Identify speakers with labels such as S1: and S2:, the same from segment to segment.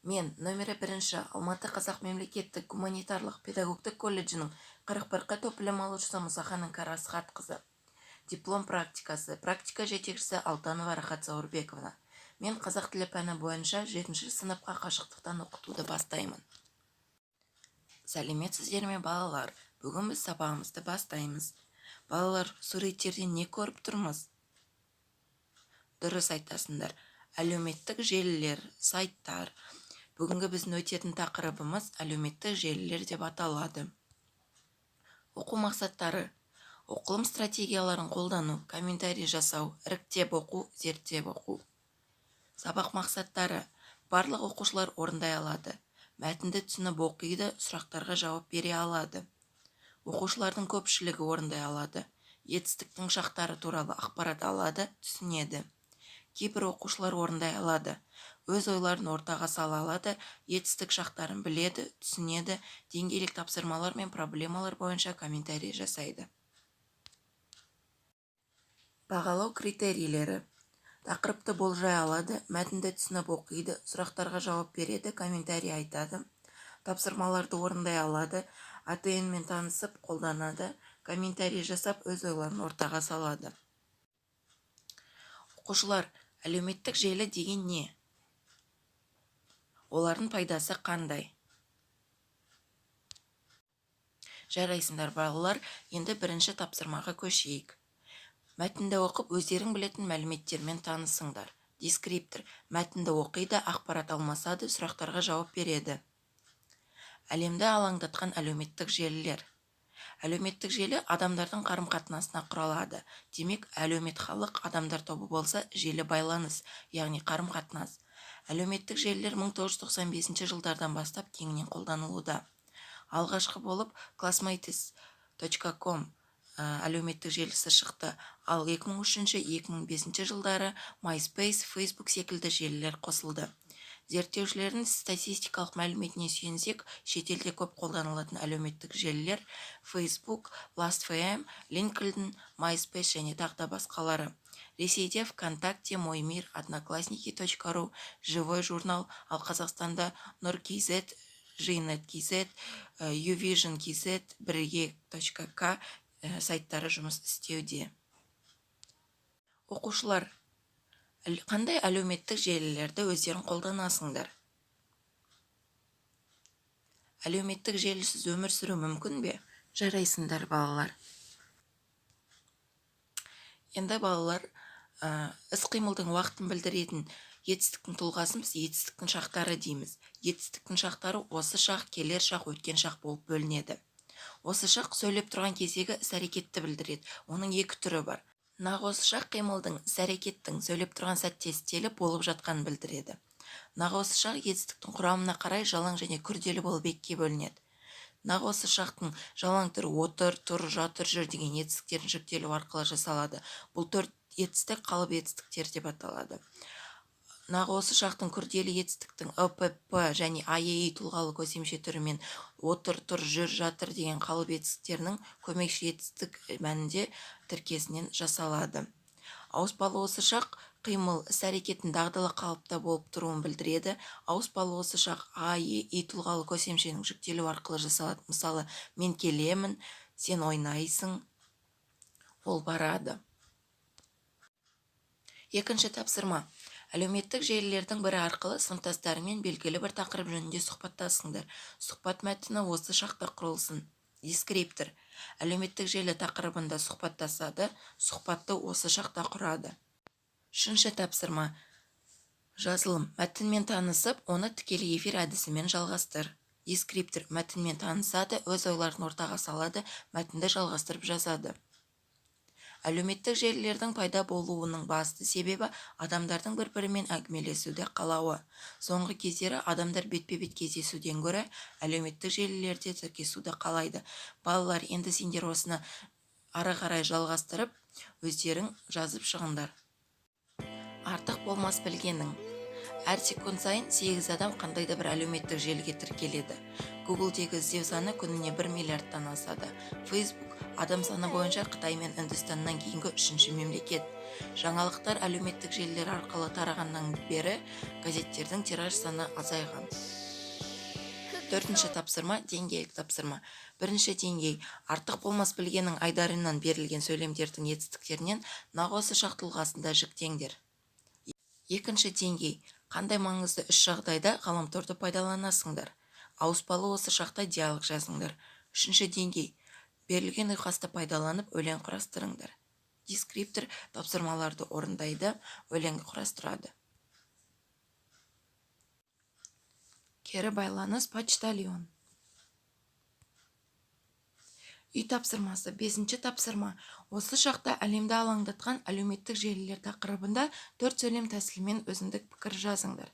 S1: Мен номері 1 Алматы Қазақ мемлекеттік гуманитарлық педагогтік колледжінің 41-қа топ білім алушысы Мұсаханның Карасхатқызы. Диплом практикасы. Практика жетекшісі Алтанова Рахат Заурбековна. Мен қазақ тілі пәні бойынша 7-ші сыныпқа қашықтықтан оқытуды бастаймын. Сәлеметсіздер ме балалар? Бүгін біз сабағымызды бастаймыз. Балалар, суреттерден не көріп тұрмыз? Дұрыс айтасыңдар. Әлеуметтік желілер, сайттар. Бүгінгі біздің өтетін тақырыбымыз әлеуметтік желілер деп аталады. Оқу мақсаттары. Оқылым стратегияларын қолдану, комментарий жасау, іріктеп оқу, зерттеп оқу. Сабақ мақсаттары. Барлық оқушылар орындай алады. Мәтінді түсініп оқиды, сұрақтарға жауап бере алады. Оқушылардың көпшілігі орындай алады. Жетістіктің шақтары туралы ақпарат алады, түсінеді. Кейбір оқушылар орындай алады. Өз ойларын ортаға сала алады, жетістік шақтарын біледі, түсінеді, деңгейлік тапсырмалар мен проблемалар бойынша комментарий жасайды. Бағалау критерийлері. Тақырыпты болжай алады, мәтінді түсініп оқиды, сұрақтарға жауап береді, комментарий айтады. Тапсырмаларды орындай алады, АТН-мен танысып қолданады, комментарий жасап өз ойларын ортаға салады. Оқушылар, әлеуметтік желі деген не? Олардың пайдасы қандай? Жарайсыңдар балалар, енді бірінші тапсырмаға көшейік. Мәтінді оқып, өздерің білетін мәліметтермен танысыңдар. Дескриптор. Мәтінді оқиды, ақпарат алмасады, сұрақтарға жауап береді. Әлемді алаңдатқан әлеуметтік желілер. Әлеуметтік желі адамдардың қарым-қатынасына құралады. Демек, әлеумет халық адамдар тобы болса, желі байланыс, яғни қарым-қатынас. Әлеуметтік желілер 1995 жылдардан бастап кеңінен қолданылуда. Алғашқы болып classmates.com әлеуметтік желісі шықты, ал 2003-2005 жылдары MySpace, Facebook секілді желілер қосылды. Зерттеушілердің статистикалық мәліметіне сүйенсек, шетелде көп қолданылатын әлеуметтік желілер Facebook, Last.fm, LinkedIn, MySpace және тағы басқалары. Ресейде ВКонтакте, Мой мир, Одноклассники.ру, Живой журнал, ал Қазақстанда Нұр.kz, Жинет.kz, Uvision.kz, Бірге.к сайттары жұмыс істеуде. Оқушылар, қандай әлеуметтік желілерді өздерің қолданасыңдар? Әлеуметтік желісіз өмір сүру мүмкін бе? Жарайсыңдар балалар. Енді балалар, іс-қимылдың уақытын білдіретін жетістіктің тұлғасын біз жетістіктің шақтары дейміз. Жетістіктің шақтары осы шақ, келер шақ, өткен шақ болып бөлінеді. Осы шақ сөйлеп тұрған кездегі іс-әрекетті білдіреді. Оның екі түрі бар. Нақ осы шақ қимылдың, іс-әрекеттің сөйлеп тұрған сәтте істеліп болып жатқанын білдіреді. Нақ осы шақ жетістіктің құрамына қарай жалаң және күрделі болып екіге бөлінеді. Нақ осы шақтың жалаң түрі отыр, тұр, жатыр, жүр деген етістіктерін жіктелу арқылы жасалады. Бұл төрт етістік қалып етістіктер деп аталады. Нақ осы шақтың күрделі етістіктің ІПП және АЕИ тұлғалы көсемше түрімен отыр, тұр, жүр, жатыр деген қалып етістіктерінің көмекші етістік мәнінде тіркесінен жасалады. Ауыспалы осы шақ қимыл, іс-әрекеттің дағдылы қалыпта болып тұруын білдіреді. Ауыспалы осы шақ АЕИ тұлғалы көсемшенің жүктелу арқылы жасалады. Мысалы, мен келемін, сен ойнайсың, ол барады. Екінші тапсырма. Әлеуметтік желілердің бірі арқылы сыныптастарымен белгілі бір тақырып жөнінде сұхбаттасыңдар. Сұхбат мәтіні осы шақта құрылсын. Дескриптор. Әлеуметтік желі тақырыбында сұхбаттасады, сұхбатты осы шақта құрады. Үшінші тапсырма. Жазылым. Мәтінмен танысып, оны тікелей эфир әдісімен жалғастыр. Дескриптор. Мәтінмен танысады, өз ойларын ортаға салады, мәтінді жалғастырып жазады. Әлеуметтік желілердің пайда болуының басты себебі адамдардың бір-бірімен әңгімелесуді қалауы. Соңғы кездері адамдар бетпе-бет кездесуден гөрі әлеуметтік желілерде тіркесуді қалайды. Балалар, енді сендер осыны ары қарай жалғастырып, өздерің жазып шығыңдар. Артық болмас білгенің. Әр секунд сайын 8 адам қандайда бір әлеуметтік желіге тіркеледі. Google-дегі іздеу саны күніне 1 миллиардтан асады. Facebook Адам саны бойынша Қытай мен Үндістаннан кейінгі 3-ші мемлекет. Жаңалықтар әлеуметтік желілер арқылы тарағаннан бері газеттердің тираж саны азайған. 4-ші тапсырма – деңгейлік тапсырма. 1-ші деңгей – артық болмас білгеннің айдарынан берілген сөйлемдердің етістіктерінен нақ осы шақ тұлғасында жіктеңдер. 2-ші деңгей – қандай маңызды үш жағдайда ғаламторды пайдаланасыңдар. Ауыспалы осы шақта диалог жазыңдар. 3-ші деңгей – берілген ұйқасты пайдаланып өлең құрастырыңдар. Дескриптор тапсырмаларды орындайды, өлеңді құрастырады. Кері байланыс почтальон. Үй тапсырмасы. 5-ші тапсырма. Осы шақта әлемді алаңдатқан әлеуметтік желілер тақырыбында 4 сөйлем тәсілімен өзіндік пікір жазыңдар.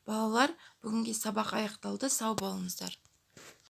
S1: Балалар, бүгінгі сабақ аяқталды, сау болыңыздар.